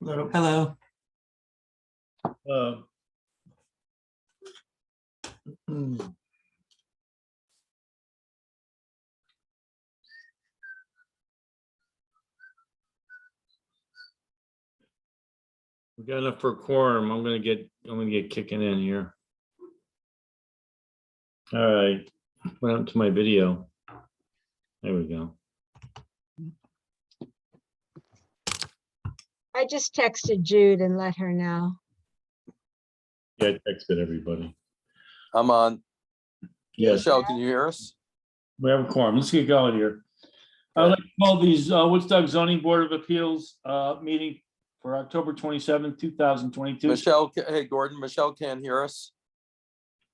Hello. Hello. Uh, We got enough for a quorum. I'm gonna get kicking in here. All right, what happened to my video? There we go. I just texted Jude and let her know. Yeah, I texted everybody. I'm on. Yes, Michelle, can you hear us? we have a quorum. Let's get going here. I'd like to call these Woodstock Zoning Board of Appeals meeting for October 27th, 2022. Michelle, hey, Gordon, Michelle can't hear us.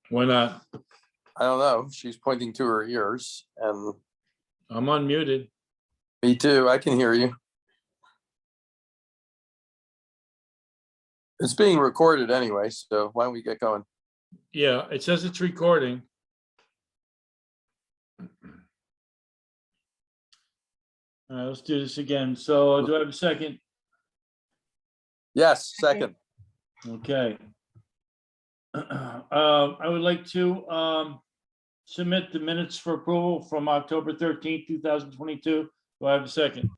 Why not? I don't know. She's pointing to her ears, and I'm unmuted. me too. I can hear you. It's being recorded anyway, so why don't we get going? Yeah, it says it's recording. All right, let's do this again. So do I have a second? Yes, second. Okay. I would like to submit the minutes for approval from October 13th, 2022. Do I have a second?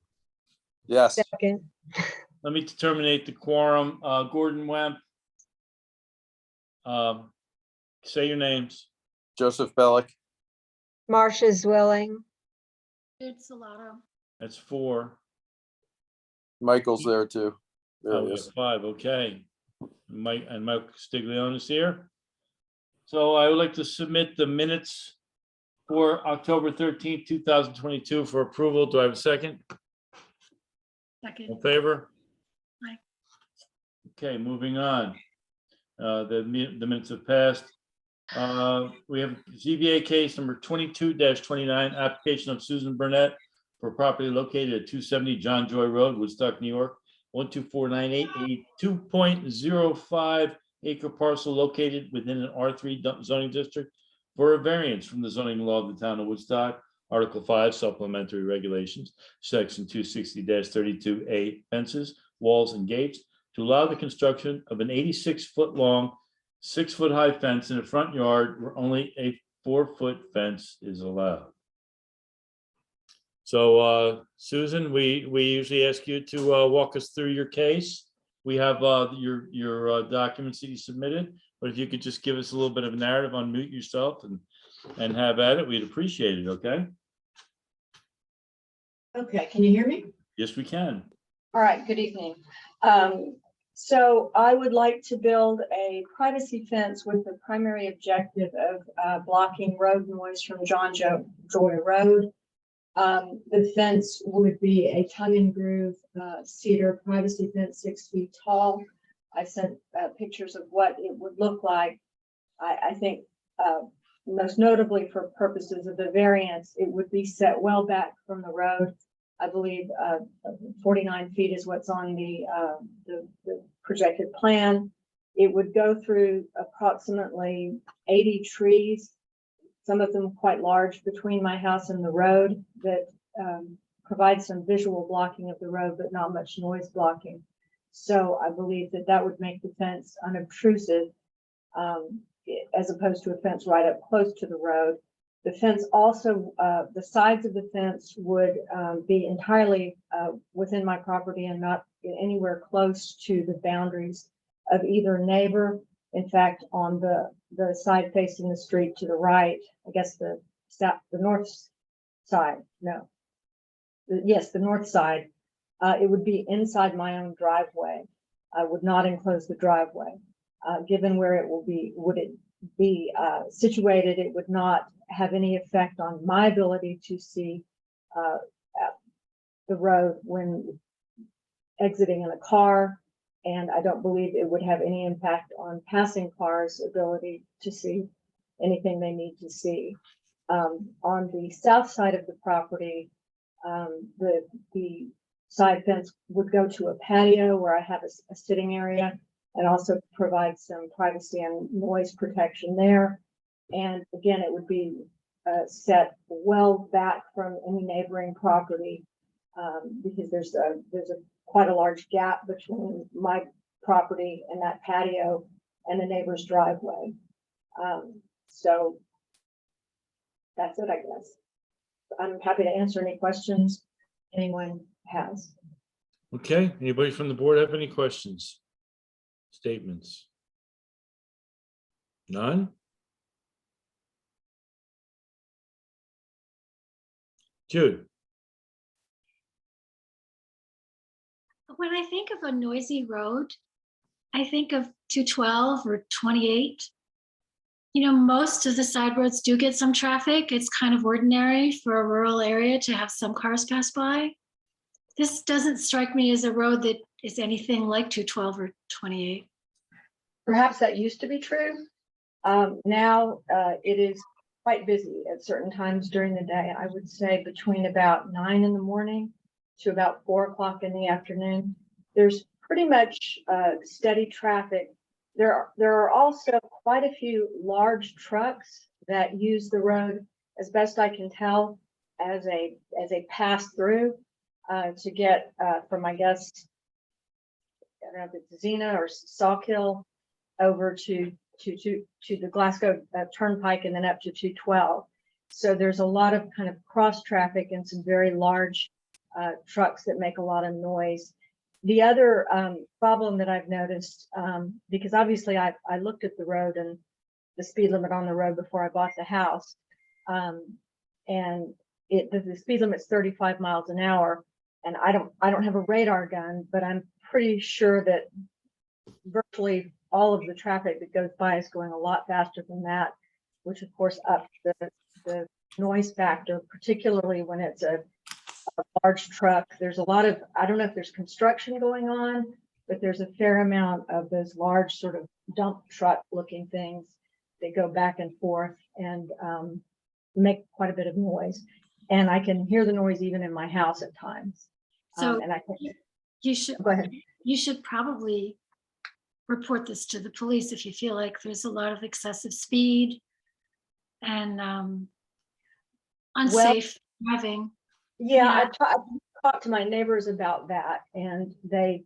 Yes, Second, Let me terminate the quorum. Gordon Wemp. Say your names. Joseph Bellick. Marcia's willing. It's Salado. That's 4. Michael's there too. There Oh, he we is. have 5. Okay. Mike Stiglione is here. So I would like to submit the minutes for October 13th, 2022 for approval. Do I have a second? Second. In favor? Aye. Okay, moving on. The minutes have passed. We have ZBA case number 22-29, application of Susan Burnett for property located at 270 John Joy Road, Woodstock, New York, 12498, a 2.05 acre parcel located within an R3 zoning district for a variance from the zoning law of the town of Woodstock, Article 5 supplementary regulations, section 260-32A, fences, walls, and gates, to allow the construction of an 86-foot long, 6-foot high fence in a front yard where only a 4-foot fence is allowed. So Susan, we usually ask you to walk us through your case. We have your documents that you submitted, but if you could just give us a little bit of a narrative, unmute yourself and have at it, we'd appreciate it. Okay? Okay, can you hear me? Yes, we can. All right, good evening. So I would like to build a privacy fence with the primary objective of blocking road noise from John Joy Road. The fence would be a tongue and groove cedar privacy fence, 6 feet tall. I sent pictures of what it would look like. I think most notably for purposes of the variance, it would be set well back from the road. I believe 49 feet is what's on the projected plan. It would go through approximately 80 trees, some of them quite large, between my house and the road that provide some visual blocking of the road, but not much noise blocking. So I believe that that would make the fence unobtrusive as opposed to a fence right up close to the road. The fence also, the sides of the fence would be entirely within my property and not anywhere close to the boundaries of either neighbor. In fact, on the side facing the street to the right, I guess the north side, no. Yes, the north side, it would be inside my own driveway. I would not enclose the driveway. Given where it would it be situated, it would not have any effect on my ability to see the road when exiting in a car, and I don't believe it would have any impact on passing cars' ability to see anything they need to see. On the south side of the property, the side fence would go to a patio where I have a sitting area and also provide some privacy and noise protection there. And again, it would be set well back from any neighboring property because there's a quite a large gap between my property and that patio and the neighbor's driveway. So that's it, I guess. I'm happy to answer any questions anyone has. Okay, anybody from the board have any questions? Statements? None? Jude? When I think of a noisy road, I think of 212 or 28. You know, most of the side roads do get some traffic. It's kind of ordinary for a rural area to have some cars pass by. This doesn't strike me as a road that is anything like 212 or 28. Perhaps that used to be true. Now it is quite busy at certain times during the day. I would say between about 9 in the morning to about 4 o'clock in the afternoon. There's pretty much steady traffic. There are also quite a few large trucks that use the road, as best I can tell, as a pass through to get from, I guess, I don't know if it's Xena or Sawkill over to the Glasgow Turnpike and then up to 212. So there's a lot of kind of cross traffic and some very large trucks that make a lot of noise. The other problem that I've noticed, because obviously I looked at the road and the speed limit on the road before I bought the house, and the speed limit's 35 miles an hour, and I don't have a radar gun, but I'm pretty sure that virtually all of the traffic that goes by is going a lot faster than that, which of course ups the noise factor, particularly when it's a large truck. There's a lot of, I don't know if there's construction going on, but there's a fair amount of those large sort of dump truck looking things that go back and forth and make quite a bit of noise. And I can hear the noise even in my house at times. So And I think, you should, go ahead. you should probably report this to the police if you feel like there's a lot of excessive speed and unsafe driving. Yeah, Yeah. I talked to my neighbors about that, and they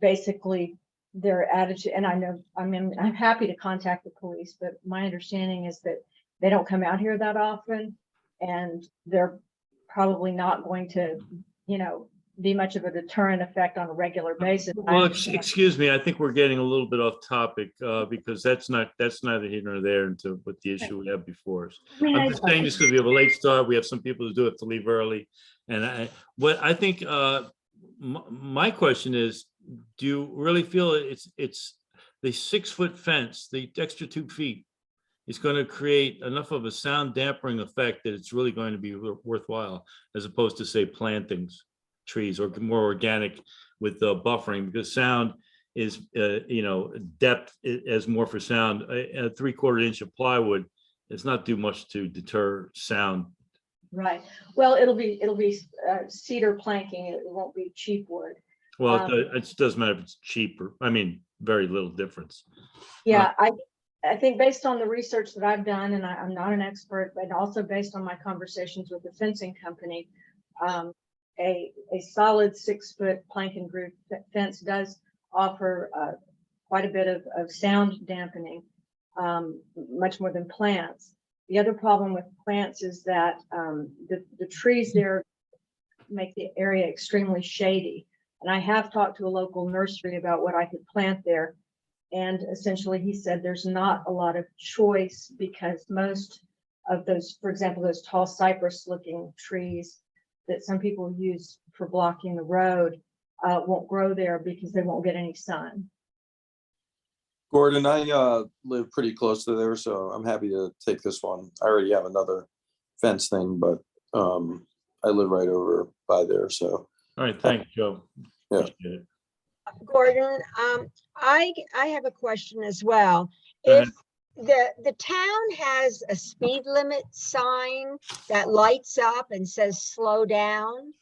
basically their attitude, and I'm happy to contact the police, but my understanding is that they don't come out here that often, and they're probably not going to, be much of a deterrent effect on a regular basis. Well, excuse me, I think we're getting a little bit off topic because that's neither here nor there into what the issue we have before us. I mean, I'm just saying this because we have a late start. We have some people who do have to leave early. And I think my question is, do you really feel it's the 6-foot fence, the extra 2 feet is going to create enough of a sound dampening effect that it's really going to be worthwhile, as opposed to say plantings, trees, or more organic with buffering, because sound is, depth as more for sound. A 3/4 inch of plywood does not do much to deter sound. Right. Well, it'll be cedar planking. It won't be cheap wood. Well, it doesn't matter if it's cheaper. I mean, very little difference. Yeah, I think based on the research that I've done, and I'm not an expert, but also based on my conversations with the fencing company, a solid 6-foot plank and groove fence does offer quite a bit of sound dampening, much more than plants. The other problem with plants is that the trees there make the area extremely shady. And I have talked to a local nursery about what I could plant there. And essentially he said there's not a lot of choice because most of those, for example, those tall cypress looking trees that some people use for blocking the road won't grow there because they won't get any sun. Gordon, I live pretty close to there, so I'm happy to take this one. I already have another fence thing, but I live right over by there, so. All right, thank you, Joe. Yeah. Appreciate it. Gordon, I have a question as well. Go If the town has a speed limit sign that lights up and says slow down,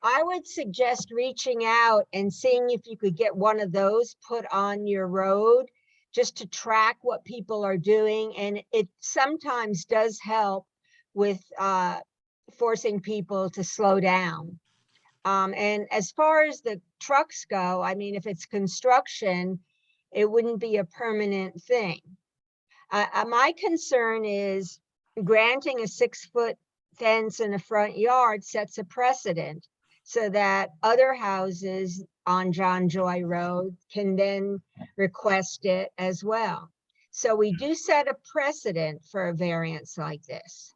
I would suggest reaching out and seeing if you could get one of those put on your road just to track what people are doing. And it sometimes does help with forcing people to slow down. And as far as the trucks go, I mean, if it's construction, it wouldn't be a permanent thing. My concern is granting a 6-foot fence in the front yard sets a precedent so that other houses on John Joy Road can then request it as well. So we do set a precedent for a variance like this.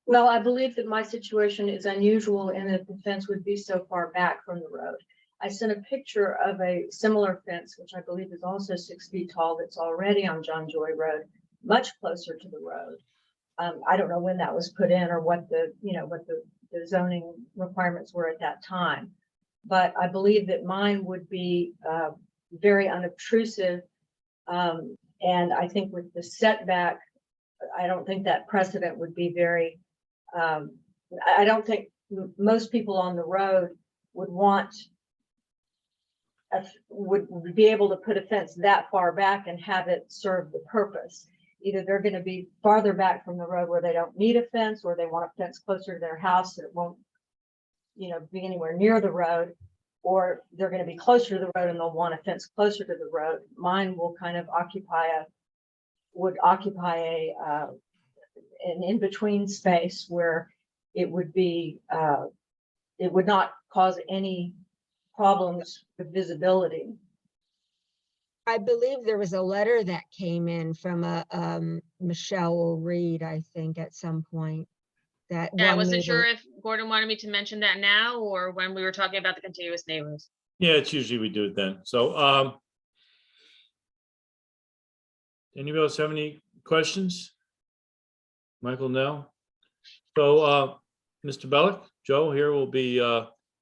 Well, I believe that my situation is unusual in that the fence would be so far back from the road. I sent a picture of a similar fence, which I believe is also 6 feet tall, that's already on John Joy Road, much closer to the road. I don't know when that was put in or what the, what the zoning requirements were at that time. But I believe that mine would be very unobtrusive. And I think with the setback, I don't think that precedent would be very, I don't think most people on the road would want, would be able to put a fence that far back and have it serve the purpose. Either they're going to be farther back from the road where they don't need a fence, or they want a fence closer to their house that it won't, be anywhere near the road, or they're going to be closer to the road and they'll want a fence closer to the road. Mine will kind of would occupy an in-between space where it would be, it would not cause any problems with visibility. I believe there was a letter that came in from Michelle Reed, I think, at some point. That Yeah, I one wasn't neighbor- sure if Gordon wanted me to mention that now or when we were talking about the contiguous neighbors. Yeah, it's usually we do it then. So, anybody else have any questions? Michael, no? So, Mr. Bellick, Joe here will be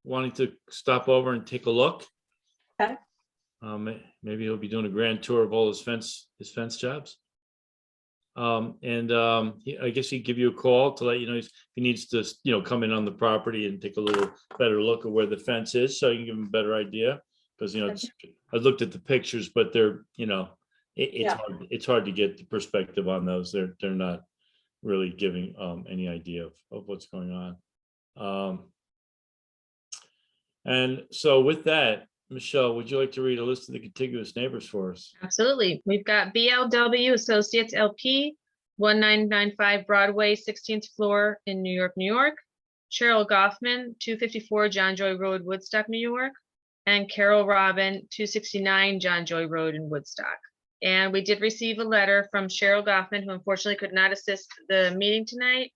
wanting to stop over and take a look. Okay. Maybe he'll be doing a grand tour of all his fence jobs. I guess he'd give you a call to let you know if he needs to, come in on the property and take a little better look at where the fence is, so you can give him a better idea. Because, I looked at the pictures, but they're, it's hard to get the perspective on those. They're not really giving any idea of what's going on. And so with that, Michelle, would you like to read a list of the contiguous neighbors for us? Absolutely. We've got BLW Associates LP, 1995 Broadway, 16th floor in New York, New York. Cheryl Goffman, 254 John Joy Road, Woodstock, New York. And Carol Robin, 269 John Joy Road in Woodstock. And we did receive a letter from Cheryl Goffman, who unfortunately could not assist the meeting tonight.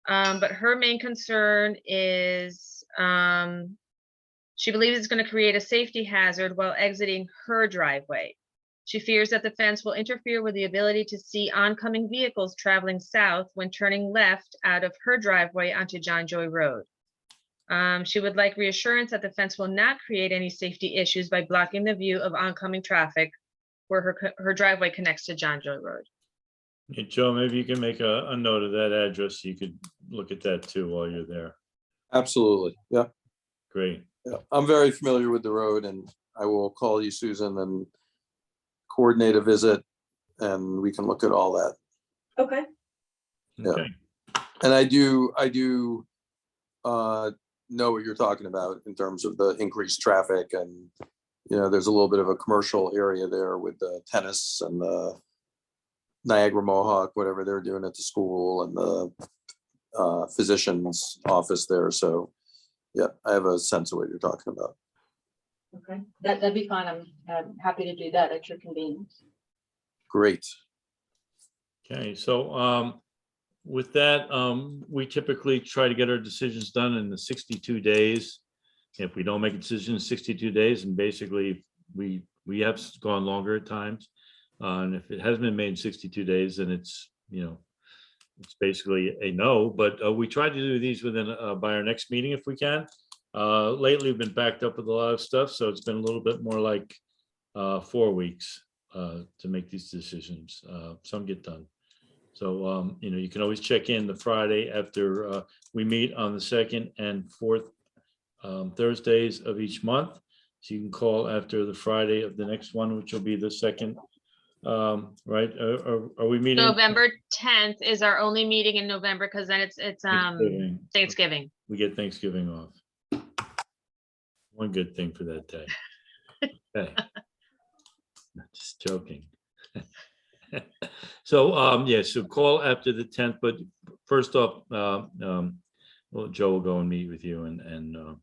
But her main concern is she believes it's going to create a safety hazard while exiting her driveway. She fears that the fence will interfere with the ability to see oncoming vehicles traveling south when turning left out of her driveway onto John Joy Road. She would like reassurance that the fence will not create any safety issues by blocking the view of oncoming traffic where her driveway connects to John Joy Road. Hey, Joe, maybe you can make a note of that address. You could look at that too while you're there. Absolutely. Yeah. Great. Yeah. I'm very familiar with the road, and I will call you, Susan, and coordinate a visit, and we can look at all that. Okay. Yeah. Okay. And I do know what you're talking about in terms of the increased traffic, and there's a little bit of a commercial area there with the tennis and the Niagara Mohawk, whatever they're doing at the school, and the physician's office there. So yeah, I have a sense of what you're talking about. Okay, that'd be fine. I'm happy to do that at your convenience. Great. Okay, so with that, we typically try to get our decisions done in the 62 days. If we don't make a decision in 62 days, and basically we have gone longer at times. And if it hasn't been made in 62 days, then it's, it's basically a no, but we try to do these within by our next meeting if we can. Lately, we've been backed up with a lot of stuff, so it's been a little bit more like 4 weeks to make these decisions. Some get done. So, you can always check in the Friday after we meet on the 2nd and 4th Thursdays of each month. So you can call after the Friday of the next one, which will be the 2nd. Right? Are we meeting? November 10th is our only meeting in November because then it's Thanksgiving. Thanksgiving. We get Thanksgiving off. One good thing for that day. Okay. Just joking. So, yeah, so call after the 10th, but first off, well, Joe will go and meet with you and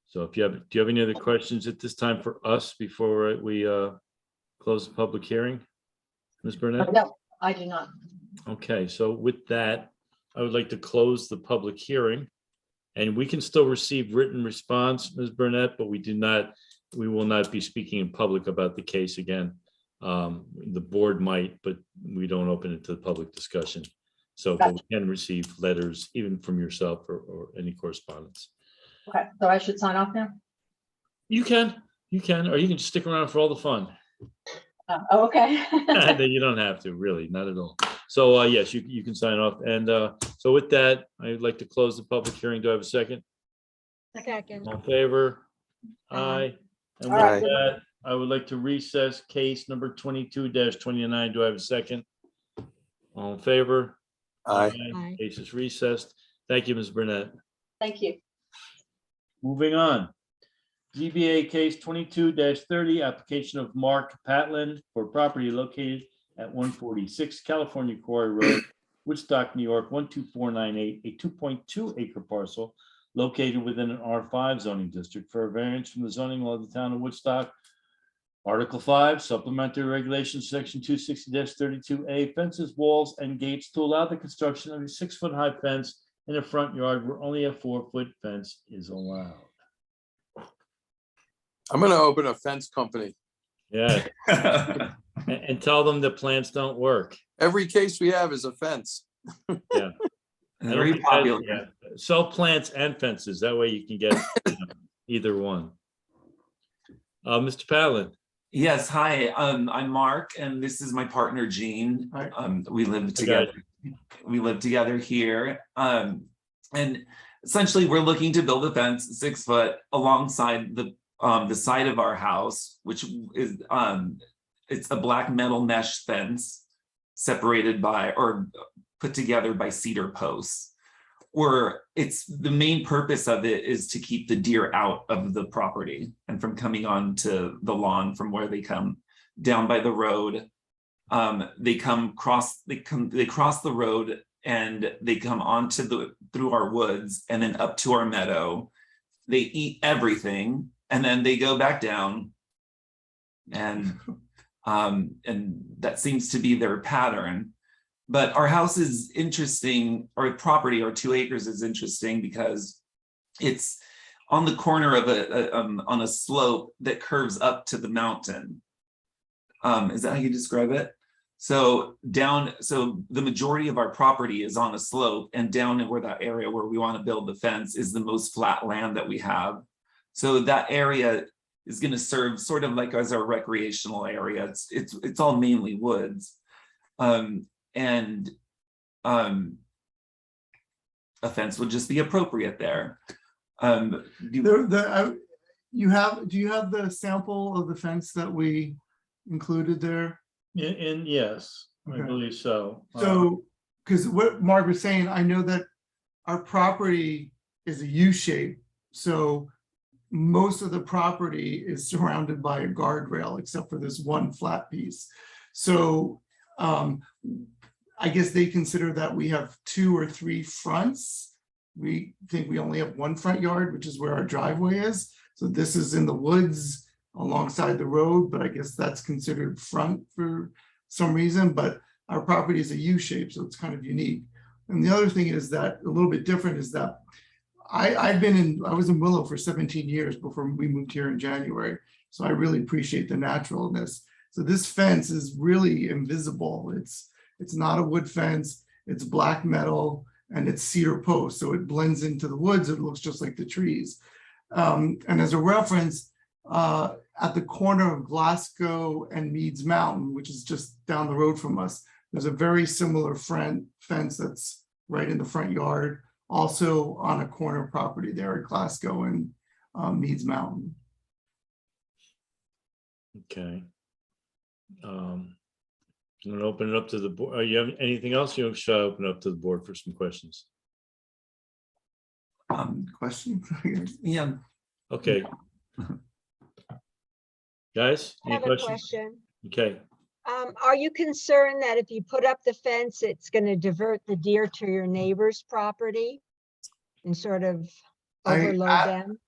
so if you have, do you have any other questions at this time for us before we close the public hearing? Ms. Burnett? No, I do not. Okay, so with that, I would like to close the public hearing. And we can still receive written response, Ms. Burnett, but we will not be speaking in public about the case again. The board might, but we don't open it to the public discussion. So, but we can receive letters even from yourself or any correspondence. Okay, so I should sign off now? You can, or you can just stick around for all the fun. Oh, okay. No, you don't have to, really, not at all. So, yes, you can sign off. And so with that, I'd like to close the public hearing. Do I have a second? Second. All in favor? Aye. Aye. And All with right. that, I would like to recess case number 22-29. Do I have a second? All in favor? Aye. Aye. Case is recessed. Thank you, Ms. Burnett. Thank you. Moving on. ZBA case 22-30, application of Mark Patland for property located at 146 California Quarry Road, Woodstock, New York, 12498, a 2.2 acre parcel located within an R5 zoning district for a variance from the zoning law of the town of Woodstock. Article 5, supplementary regulations, section 260-32A, fences, walls, and gates to allow the construction of a 6-foot high fence in a front yard where only a 4-foot fence is allowed. I'm gonna open a fence company. Yeah. And tell them the plants don't work. Every case we have is a fence. I don't Very think that- popular. yeah. Sell plants and fences. That way you can get either one. Mr. Palin. Yes, hi, I'm Mark, and this is my partner, Jean. We live together. We live together here. And essentially, we're looking to build a fence 6 foot alongside the side of our house, which is it's a black metal mesh fence separated by or put together by cedar posts. Or it's the main purpose of it is to keep the deer out of the property and from coming onto the lawn from where they come down by the road. They cross the road and they come onto through our woods and then up to our meadow. They eat everything and then they go back down. And that seems to be their pattern. But our house is interesting, our property, our 2 acres is interesting because it's on the corner of on a slope that curves up to the mountain. Is that how you describe it? So the majority of our property is on a slope, and down where that area where we want to build the fence is the most flat land that we have. So that area is going to serve sort of like as our recreational area. It's all mainly woods. And a fence would just be appropriate there. Do you have the sample of the fence that we included there? And yes, I Okay. believe so. So, because what Mark was saying, I know that our property is a U shape, so most of the property is surrounded by a guardrail except for this one flat piece. So I guess they consider that we have 2 or 3 fronts. We think we only have 1 front yard, which is where our driveway is. So this is in the woods alongside the road, but I guess that's considered front for some reason. But our property is a U shape, so it's kind of unique. And the other thing is that a little bit different is that I was in Willow for 17 years before we moved here in January. So I really appreciate the naturalness. So this fence is really invisible. It's not a wood fence, it's black metal, and it's cedar post. So it blends into the woods. It looks just like the trees. And as a reference, at the corner of Glasgow and Meads Mountain, which is just down the road from us, there's a very similar fence that's right in the front yard, also on a corner property there at Glasgow and Meads Mountain. Okay. I'm going to open it up to the board. You have anything else? You should open it up to the board for some questions. Question? Yeah, Okay. Guys, I any have a questions? question. Okay, Are you concerned that if you put up the fence, it's gonna divert the deer to your neighbor's property? And sort of overload them?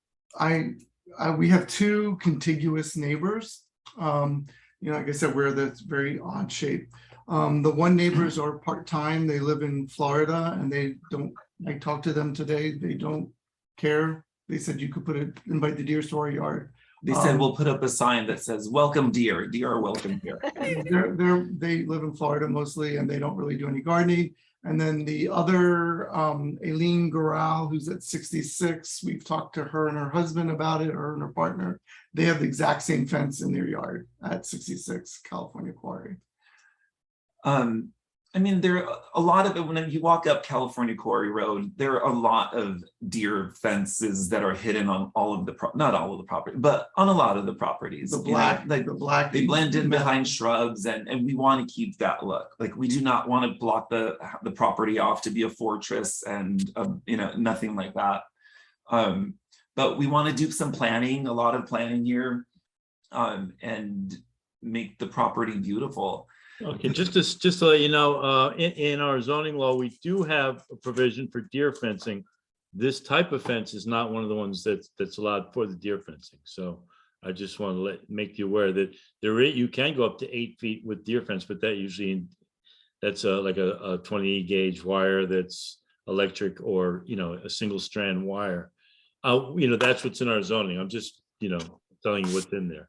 We have two contiguous neighbors. Like I said, we're this very odd shape. The one neighbors are part-time, they live in Florida and they don't, I talked to them today, they don't care. They said you could invite the deers to our yard. They said we'll put up a sign that says, welcome deer, deer are welcome here. They live in Florida mostly and they don't really do any gardening. And then the other, Aileen Goral, who's at 66, we've talked to her and her husband about it, her and her partner. They have the exact same fence in their yard at 66 California Quarry. I mean, there are a lot of it, when you walk up California Quarry Road, there are a lot of deer fences that are hidden on all of the, not all of the property, but on a lot of the properties. The you know, black. They blend in behind shrubs and we want to keep that look. Like we do not want to block the property off to be a fortress and, nothing like that. But we want to do some planning, a lot of planning here, and make the property beautiful. okay, just to let you know, in our zoning law, we do have a provision for deer fencing. This type of fence is not one of the ones that's allowed for the deer fencing. So I just want to make you aware that you can go up to 8 feet with deer fence, but that's like a 20 gauge wire that's electric or, a single strand wire. That's what's in our zoning. I'm just, telling you what's in there.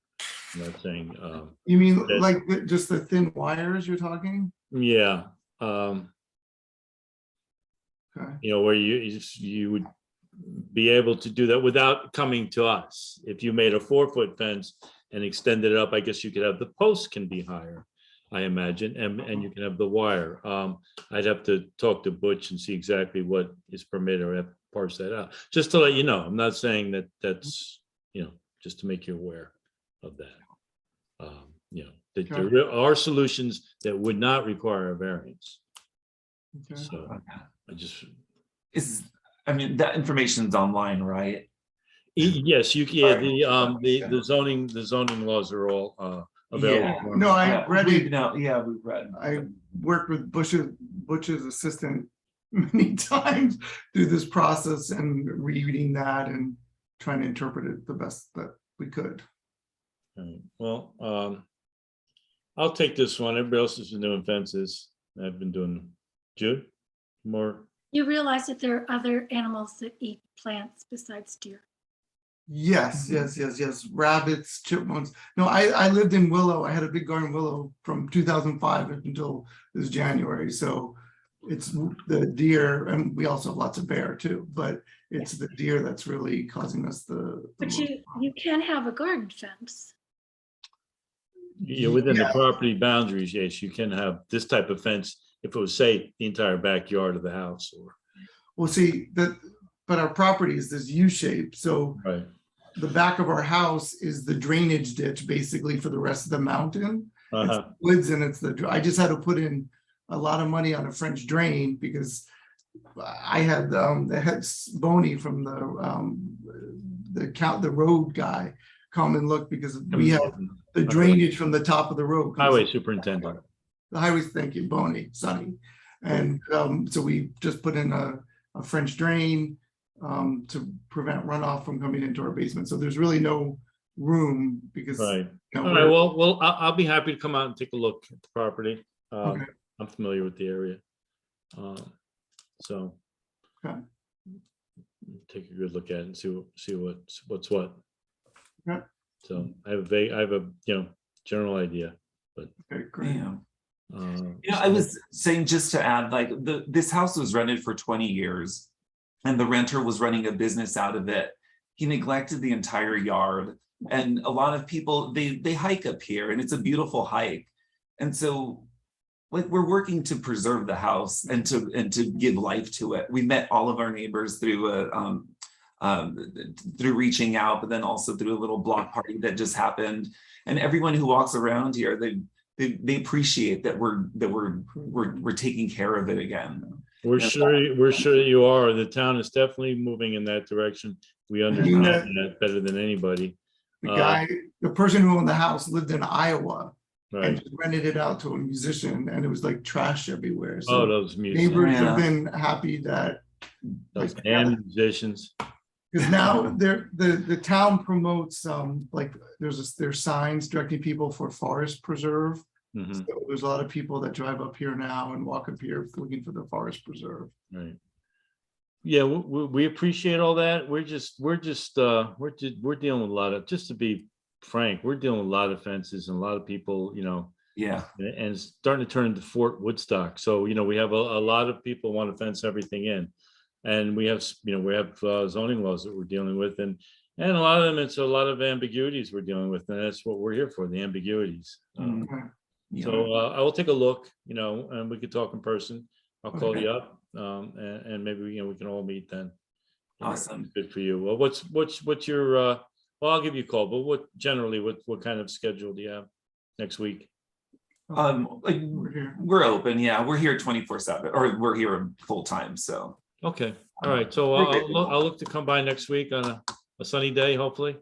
I'm not saying. You mean like just the thin wires you're talking? Yeah. Okay. Where you would be able to do that without coming to us. If you made a 4-foot fence and extended it up, I guess you could have the posts can be higher, I imagine, and you can have the wire. I'd have to talk to Butch and see exactly what is permitted, or have to parse that out. Just to let you know, I'm not saying that's, just to make you aware of that. That there are solutions that would not require a variance. Okay. So I just. That information's online, right? Yes, the zoning laws are all available. No, I read it. We've read. I worked with Butch's assistant many times through this process and reading that and trying to interpret it the best that we could. Well, I'll take this one. Everybody else has been doing fences. I've been doing. Jude, more. You realize that there are other animals that eat plants besides deer. Yes. Rabbits, chipmunks. No, I lived in Willow. I had a big garden Willow from 2005 until this January. So it's the deer, and we also have lots of bear too, but it's the deer that's really causing us the But you can have a garden fence. Within the property boundaries, yes, you can have this type of fence if it was, say, the entire backyard of the house, or. Well, see that, but our property is this U shape. So Right. the back of our house is the drainage ditch basically for the rest of the mountain. It's woods and I just had to put in a lot of money on a French drain because I had the head Boney from the road guy come and look because we have the drainage from the top of the road. Highway superintendent. The highways, thank you, Boney, Sonny. And so we just put in a French drain to prevent runoff from coming into our basement. So there's really no room because. Right. All right. Well, I'll be happy to come out and take a look at the property. Okay. I'm familiar with the area. So. Okay. Take a good look at it and see what's what. Okay. So I have a general idea, but. Okay, great. Yeah. I was saying, just to add, like this house was rented for 20 years and the renter was running a business out of it. He neglected the entire yard, and a lot of people, they hike up here and it's a beautiful hike. And so like we're working to preserve the house and to give life to it. We met all of our neighbors through through reaching out, but then also through a little block party that just happened. And everyone who walks around here, they appreciate that we're taking care of it again. We're Yeah. sure you are. The town is definitely moving in that direction. We understand that better than anybody. The person who owned the house lived in Iowa and Right. just rented it out to a musician, and it was like trash everywhere. Oh, So those musicians, neighbors Yeah. have been happy that, those damn musicians. because now the town promotes, like, there's signs directing people for forest preserve. Mhm, So there's a lot of people that drive up here now and walk up here looking for the forest preserve. right. Yeah, we appreciate all that. We're dealing with a lot of, just to be frank, we're dealing with a lot of fences and a lot of people, Yeah. and it's starting to turn into Fort Woodstock. So, we have a lot of people want to fence everything in. And we have zoning laws that we're dealing with, and a lot of them, it's a lot of ambiguities we're dealing with, and that's what we're here for, the ambiguities. Yeah. So I will take a look, and we could talk in person. I'll call Okay. you up, and maybe, we can all meet then. Awesome. Good for you. Well, what's your, well, I'll give you a call, but what kind of schedule do you have next week? Like We're here. we're open. Yeah, we're here 24/7, or we're here full time. So Okay, all right. So I'll look to come by next week on a sunny day, hopefully.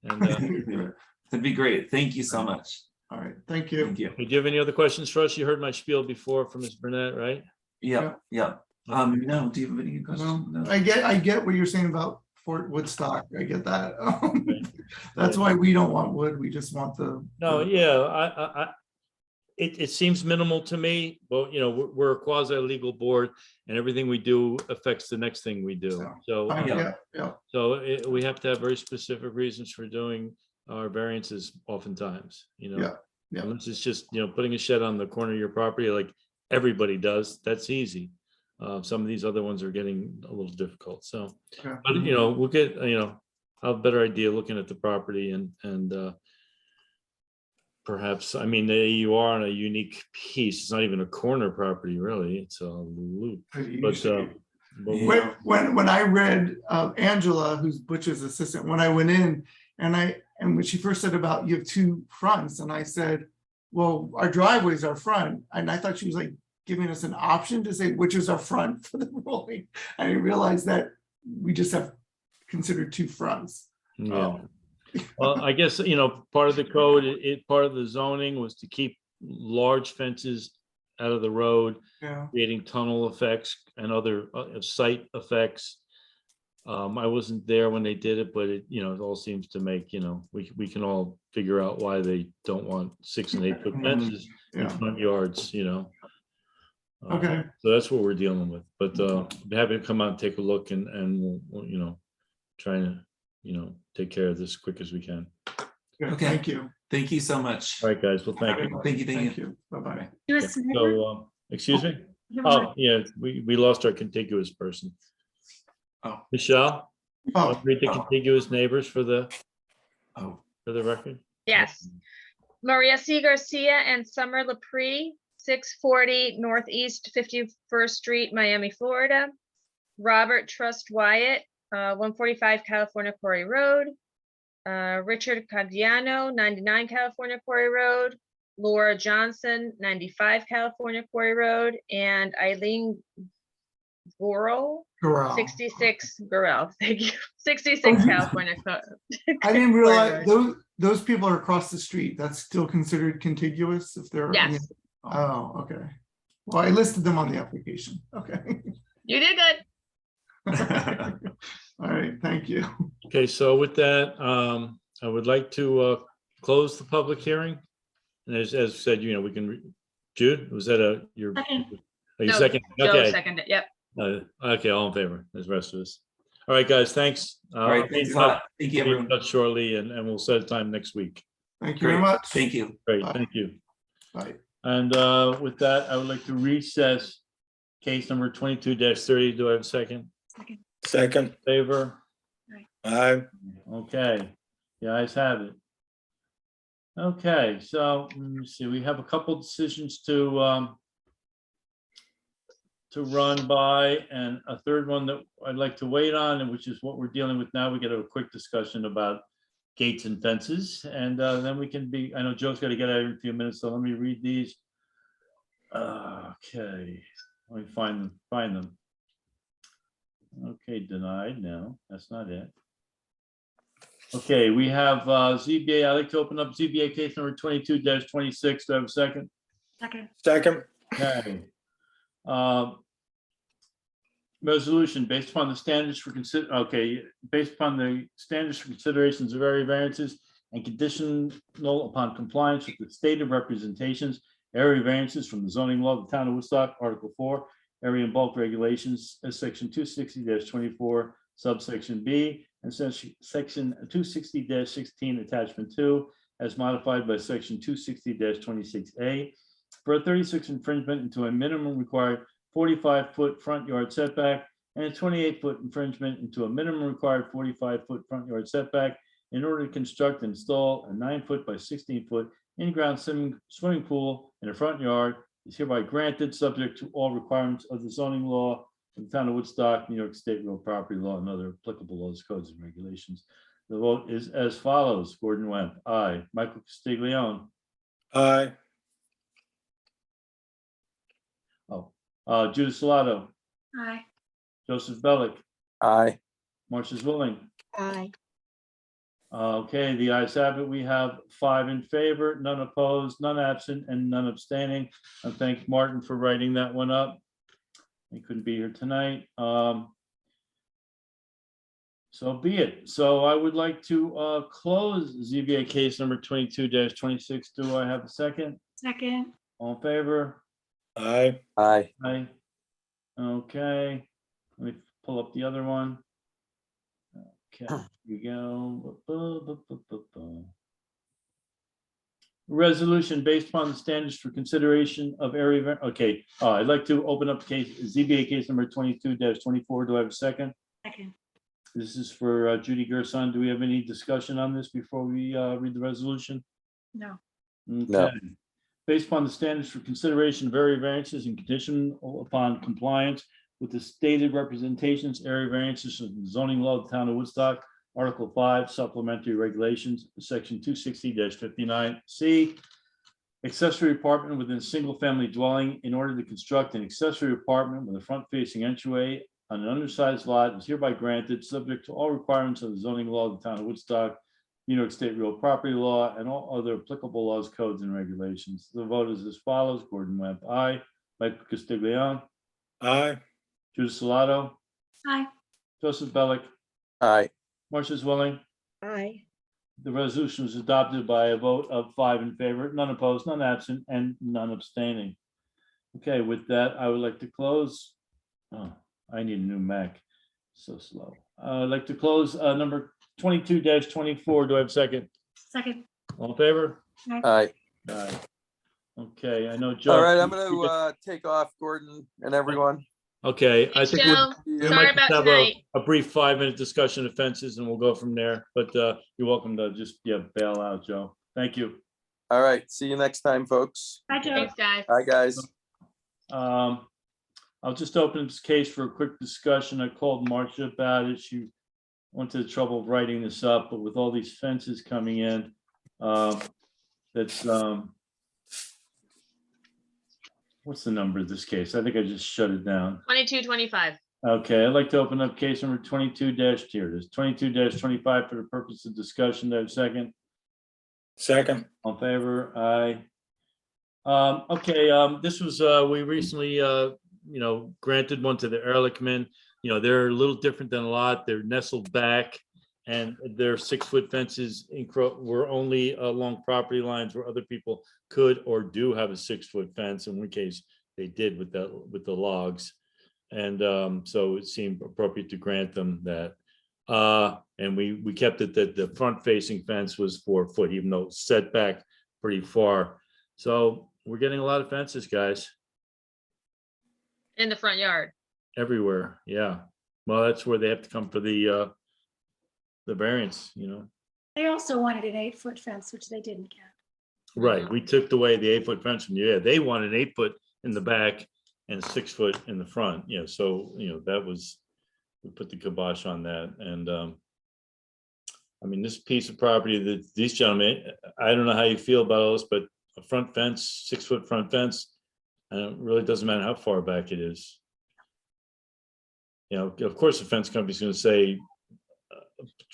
And that'd be great. Thank you so much. All right, thank you. Thank you. do you have any other questions for us? You heard my spiel before from Ms. Burnett, right? Yeah. Yeah. No, do you have any questions? No, No. I get what you're saying about Fort Woodstock. I get that. Right. That's why we don't want wood. We just want the. No, yeah, it seems minimal to me. Well, we're a quasi legal board, and everything we do affects the next thing we do. So, Yeah. we have to have very specific reasons for doing our variances oftentimes, Yeah. Unless it's just, putting a shed on the corner of your property like everybody does, that's easy. Some of these other ones are getting a little difficult, so, Yeah. but, we'll get, I'll have a better idea looking at the property and perhaps, you are on a unique piece. It's not even a corner property, really. It's a loop. But When I read Angela, who's Butch's assistant, when I went in and when she first said about you have two fronts, and I said, well, our driveway's our front, and I thought she was like giving us an option to say which is our front for the rolling. I didn't realize that we just have considered two fronts. Yeah. Well, I guess, part of the code, part of the zoning was to keep large fences out of the road, Yeah. creating tunnel effects and other site effects. I wasn't there when they did it, but it all seems to make, we can all figure out why they don't want 6 and 8 foot fences in Yeah. front yards, Okay. So that's what we're dealing with, but be happy to come out and take a look and we'll, try to, take care of this as quick as we can. Yeah, Okay. Thank you. Thank you so much. All right, guys. Well, thank you. Thank you. Thank you. Bye-bye. US neighbor? So, excuse me? You have a Oh, yeah, we lost our contiguous person. Oh. Michelle, Oh, read the contiguous neighbors for the Oh, record. Yes. Maria C. Garcia and Summer Lapre, 640 Northeast 51st Street, Miami, Florida. Robert Trust Wyatt, 145 California Quarry Road. Richard Cagliano, 99 California Quarry Road. Laura Johnson, 95 California Quarry Road, and Eileen Gorel, corral. 66 Gorel, thank you, 66 California. I didn't realize those people are across the street. That's still considered contiguous if they're. Yes, Oh, okay. Well, I listed them on the application. Okay. you did good. All right, thank you. Okay, so with that, I would like to close the public hearing. And as said, we can, Jude, was that your? Second. Are you No, second? Joe Okay. seconded, yep. Okay, all in favor, there's the rest of us. All right, guys, thanks. all right. Thanks a lot. Thank you, Be in everyone. touch shortly and we'll set a time next week. Thank you very Great. much. Thank you. Great, Bye. thank you. Bye. And with that, I would like to recess case number 22-30. Do I have a second? Second. Favor? Aye. Okay, the ayes have it. Okay, so let me see, we have a couple decisions to run by, and a third one that I'd like to wait on, and which is what we're dealing with now. We get a quick discussion about gates and fences, and then we can be, I know Joe's got to get out in a few minutes, so let me read these. Okay, Let me find them. Okay, denied. No, that's not it. Okay, we have ZBA. I'd like to open up ZBA case number 22-26. Do I have a second? Second. Second. Okay. Resolution based upon the standards for based upon the standards for considerations of area variances and conditional upon compliance with the stated representations, area variances from the zoning law of the town of Woodstock, Article 4, area and bulk regulations, section 260-24, subsection B, and section 260-16, attachment 2, as modified by section 260-26A, for a 36 infringement into a minimum required 45-foot front yard setback and a 28-foot infringement into a minimum required 45-foot front yard setback in order to construct and install a 9-foot by 16-foot in-ground swimming pool in a front yard is hereby granted, subject to all requirements of the zoning law of the town of Woodstock, New York State real property law, and other applicable laws, codes, and regulations. The vote is as follows. Gordon Wemp, aye. Michael Castiglione. Aye. Judith Salato, Aye. Joseph Bellick, Aye. Marcia Zwilling. Aye. Okay, the ayes have it. We have 5 in favor, none opposed, none absent, and none abstaining. I thank Martin for writing that one up. He couldn't be here tonight. So be it. So I would like to close ZBA case number 22-26. Do I have a second? Second. All in favor? Aye. Aye. Aye. Okay, let me pull up the other one. Okay, here we go. Resolution based upon the standards for consideration of area. Okay, I'd like to open up case ZBA case number 22-24. Do I have a second? Second. This is for Judy Gerson. Do we have any discussion on this before we read the resolution? No. No. Okay. Based upon the standards for consideration of area variances and condition upon compliance with the stated representations, area variances of the zoning law of the town of Woodstock, Article 5, supplementary regulations, section 260-59C, accessory apartment within a single-family dwelling in order to construct an accessory apartment with a front-facing entryway on an undersized lot is hereby granted, subject to all requirements of the zoning law of the town of Woodstock, New York State real property law, and all other applicable laws, codes, and regulations. The vote is as follows. Gordon Wemp, aye. Michael Castiglione, Aye. Judith Salato, Aye. Joseph Bellick, Aye. Marcia Zwilling. Aye. The resolution was adopted by a vote of 5 in favor, none opposed, none absent, and none abstaining. Okay, with that, I would like to close. Oh, I need a new Mac. So slow. I'd like to close number 22-24. Do I have a second? Second. All in favor? Aye. Aye. Okay, I know Joe. All right, I'm gonna take off, Gordon and everyone. Okay, I Thanks, think Joe. we Sorry might about just have tonight. a brief 5-minute discussion of fences and we'll go from there. But you're welcome to just bail out, Joe. Thank you. All right, see you next time, folks. Bye, Joe. Thanks, guys. Bye, guys. I'll just open this case for a quick discussion. I called Marcia about it. She went to the trouble of writing this up, but with all these fences coming in, that's what's the number of this case? I think I just shut it down. 22-25. Okay, I'd like to open up case number 22-25 for the purpose of discussion. Do I have a second? Second. On favor? Aye. Okay, this was, we recently, granted one to the Ehrlichman. They're a little different than a lot. They're nestled back and their 6-foot fences were only along property lines where other people could or do have a 6-foot fence. In one case, they did with the logs. And so it seemed appropriate to grant them that. And we kept it that the front facing fence was 4 foot, even though it's set back pretty far. So we're getting a lot of fences, guys, In the front yard. everywhere. Yeah. Well, that's where they have to come for the variance, They also wanted an 8-foot fence, which they didn't get. Right. We took away the 8-foot fence from you. Yeah, they want an 8-foot in the back and 6 foot in the front. So that was, we put the kibosh on that. And I mean, this piece of property that these gentlemen, I don't know how you feel about all this, but a front fence, 6-foot front fence, And it really doesn't matter how far back it is. You know, of course, the fence company's gonna say,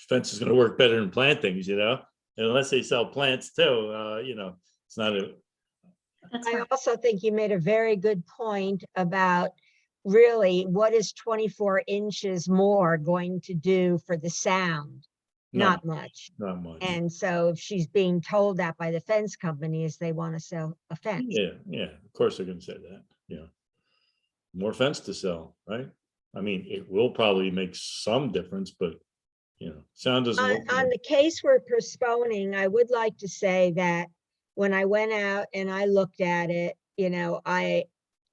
fence is gonna work better than plantings, you know, and unless they sell plants too, you know, it's not a, That's I right. also think you made a very good point about really what is 24 inches more going to do for the sound? not, Not much. not much. And so if she's being told that by the fence company is they want to sell a fence. Yeah, yeah, of course they're gonna say that, yeah. More fence to sell, right? I mean, it will probably make some difference, but, you know, sound doesn't. On the case we're postponing, I would like to say that when I went out and I looked at it, you know, I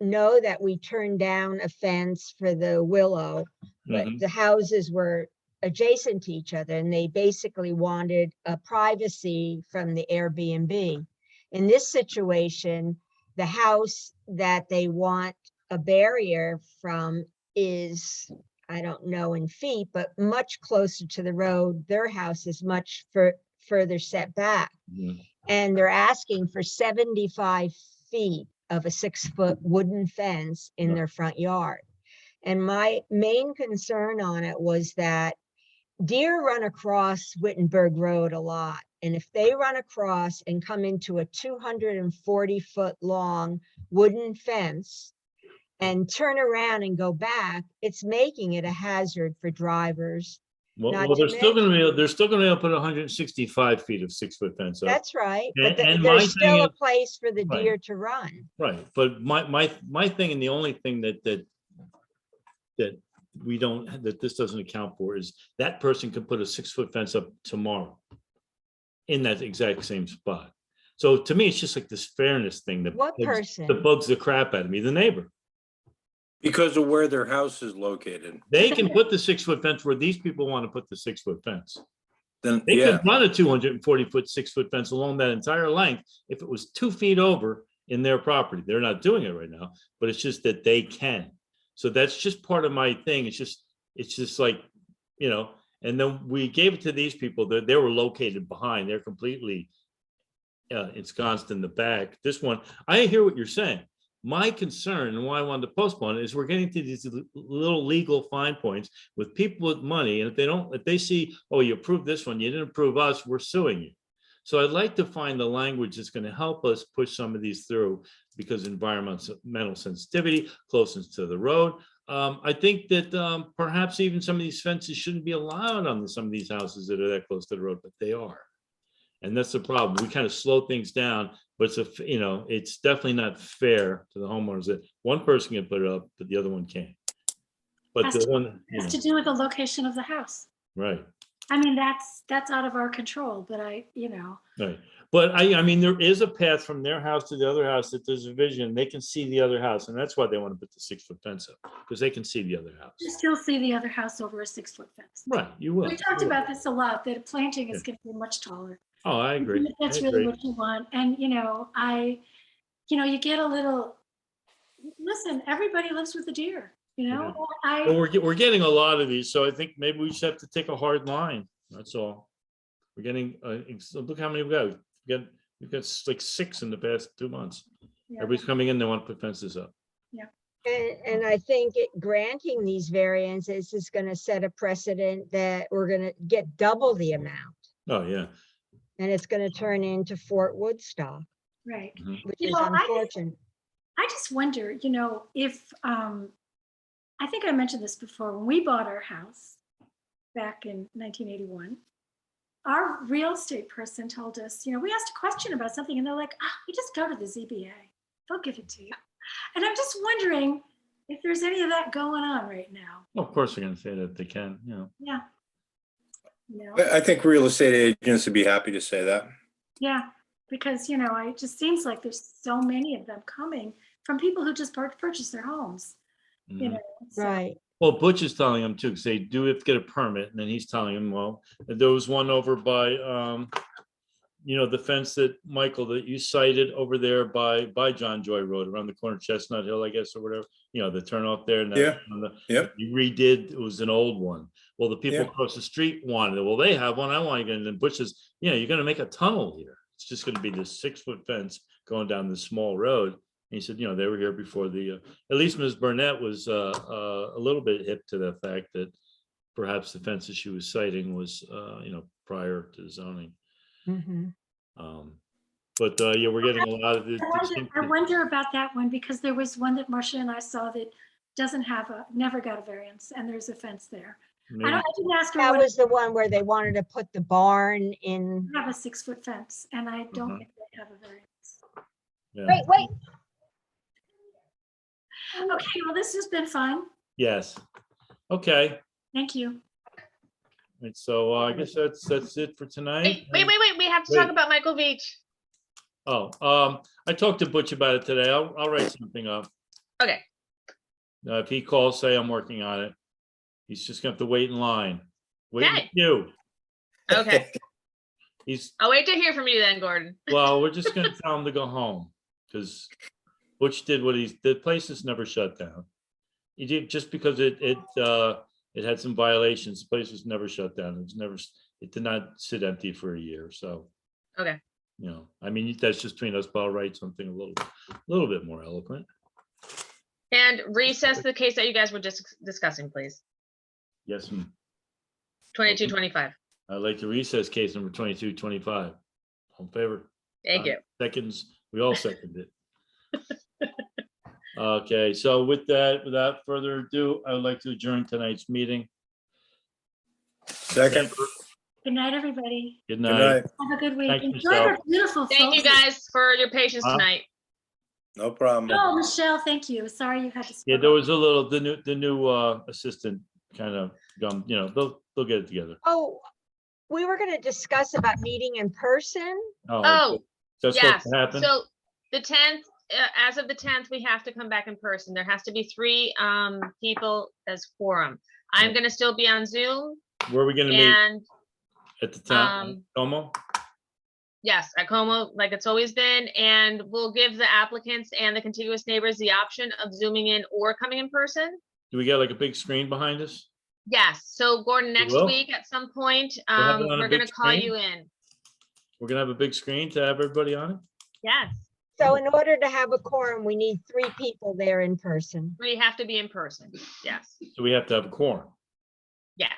know that we turned down a fence for the willow, but Mhm. the houses were adjacent to each other and they basically wanted a privacy from the Airbnb. In this situation, the house that they want a barrier from is, I don't know in feet, but much closer to the road. Their house is much further set back. Mhm. And they're asking for 75 feet of a 6-foot wooden fence in Yeah. their front yard. And my main concern on it was that deer run across Wittenberg Road a lot. And if they run across and come into a 240-foot long wooden fence and turn around and go back, it's making it a hazard for drivers. Well, Not well, to they're still gonna be, mention- they're still gonna be able to put 165 feet of 6-foot fence up. That's right, but And my there's thing still a is- place for the Right. deer to run. Right, but my thing, and the only thing that we don't, that this doesn't account for is that person could put a 6-foot fence up tomorrow in that exact same spot. So to me, it's just like this fairness thing that What that person? bugs the crap out of me, the neighbor. Because of where their house is located. They can put the 6-foot fence where these people want to put the 6-foot fence. Then, They yeah, could run a 240-foot 6-foot fence along that entire length if it was 2 feet over in their property. They're not doing it right now, but it's just that they can. So that's just part of my thing. It's just like, you know, and then we gave it to these people that they were located behind. They're completely ensconced in the back. This one, I hear what you're saying. My concern and why I wanted to postpone it is we're getting to these little legal fine points with people with money. And if they see, oh, you approved this one, you didn't approve us, we're suing you. So I'd like to find the language that's going to help us push some of these through, because environmental sensitivity, closeness to the road. I think that perhaps even some of these fences shouldn't be allowed on some of these houses that are that close to the road, but they are. And that's the problem. We kind of slow things down, but it's definitely not fair to the homeowners that one person can put it up, but the other one can't. But the one, Has to do with the location of the house. right. I mean, that's out of our control, but Right. But I mean, there is a path from their house to the other house that there's a vision. They can see the other house. And that's why they want to put the 6-foot fence up, because they can see the other house. you still see the other house over a 6-foot fence. Right, you will. We talked You will. about this a lot, that planting is going to be much taller. Oh, I agree. That's I really agree. what you want. And, you get a little, listen, everybody lives with a deer, Well, I, we're getting a lot of these, so I think maybe we just have to take a hard line. That's all. We're getting, look how many we've got like 6 in the past 2 months. yeah, Everybody's coming in, they want to put fences up. And I think granting these variances is going to set a precedent that we're going to get double the amount. Oh, yeah. And it's going to turn into Fort Woodstock, right. which You is know, unfortunate. I just wonder, if, I think I mentioned this before, when we bought our house back in 1981, our real estate person told us, we asked a question about something and they're like, you just go to the ZBA, they'll give it to you. And I'm just wondering if there's any of that going on right now. Of course, they're gonna say that they can, Yeah. I think real estate agents would be happy to say that. Yeah, because, it just seems like there's so many of them coming from people who just purchased their homes, Mhm. so- Right. Well, Butch is telling them too, because they do have to get a permit, and then he's telling them, well, there was one over by, the fence that, Michael, that you cited over there by John Joy Road, around the corner of Chestnut Hill, I guess, or whatever, the turn off there. And that- Yeah. on the- Yep. You redid, it was an old one. Well, the people Yeah. across the street wanted it. Well, they have one, I want to get it. And then Butch says, you're gonna make a tunnel here. It's just gonna be this 6-foot fence going down this small road. he said, you know, they were here before the, at least Ms. Burnett was a little bit hip to the fact that perhaps the fences she was citing was, you know, prior to zoning. Mhm. But yeah, we're getting a lot of the. I wonder about that one because there was one that Marcia and I saw that doesn't have never got a variance, and there's a fence there. I didn't ask her That what was the one where they wanted to put the barn in. have a 6-foot fence, and I don't think they have a variance. Yeah. Wait. Okay, well, this has been fun. Yes. Okay. Thank you. And so I guess that's it for tonight. Wait, we have to talk Wait. about Michael Beach. Oh, I talked to Butch about it today. I'll write something up. Okay, If he calls, say I'm working on it. He's just gonna have to wait in line. Wait Okay. for you. okay. He's, I'll wait to hear from you then, Gordon. well, we're just gonna tell him to go home because Butch did what the place is never shut down. He did just because it had some violations. The place was never shut down. It did not sit empty for a year. So, Okay. you know, I mean, that's just between us, but I'll write something a little bit more eloquent. And recess the case that you guys were just discussing, please. Yes, ma'am. 2225. I'd like to recess case number 2225. All in favor? Thank you. Seconds, we all second it. Okay, so with that, without further ado, I would like to adjourn tonight's meeting. Second. Good night, everybody. Good Good night. night. Have a good week. Thanks, Enjoy Michelle. the beautiful Thank you photos. guys for your patience Huh? tonight. No problem. Oh, Michelle, thank you. Sorry you had to. Yeah, split there up. was a little, the new assistant kind of gum, you know, they'll get it together. Oh, we were gonna discuss about meeting in person. Oh, That's yes. supposed to happen? So the 10th, as of the 10th, we have to come back in person. There has to be 3 people as quorum. I'm Yeah. gonna still be on Zoom Where are we gonna meet? and At the town, Como? yes, at Como, like it's always been, and we'll give the applicants and the contiguous neighbors the option of zooming in or coming in person. Do we get like a big screen behind us? Yes, so Gordon, next will? week at some point, We'll have it on a we're big gonna call screen? you in. We're gonna have a big screen to have everybody on it? Yes, So in order to have a quorum, we need 3 people there in person. we have to be in person. Yes, So we have to have a quorum. yes.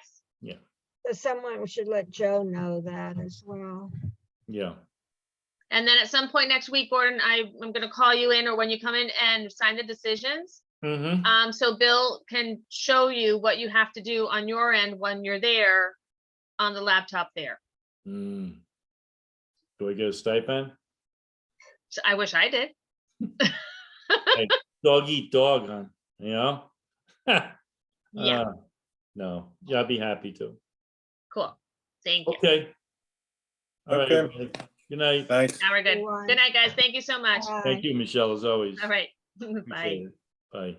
So someone should let Joe know that as well. Yeah. And then at some point next week, Gordon, I'm gonna call you in, or when you come in and sign the decisions. Mm-hmm. So Bill can show you what you have to do on your end when you're there on the laptop there. Do I get a stipend? So I wish I did. Dog eat dog, huh? You know? Yeah, No, yeah, I'd be happy to. cool. Thank you. Okay. All right, Okay. everybody. Good night. Thanks. Now we're good. Bye. Good night, guys. Thank you so much. Bye. Thank you, Michelle, as always. All right. Bye. Appreciate it. Bye.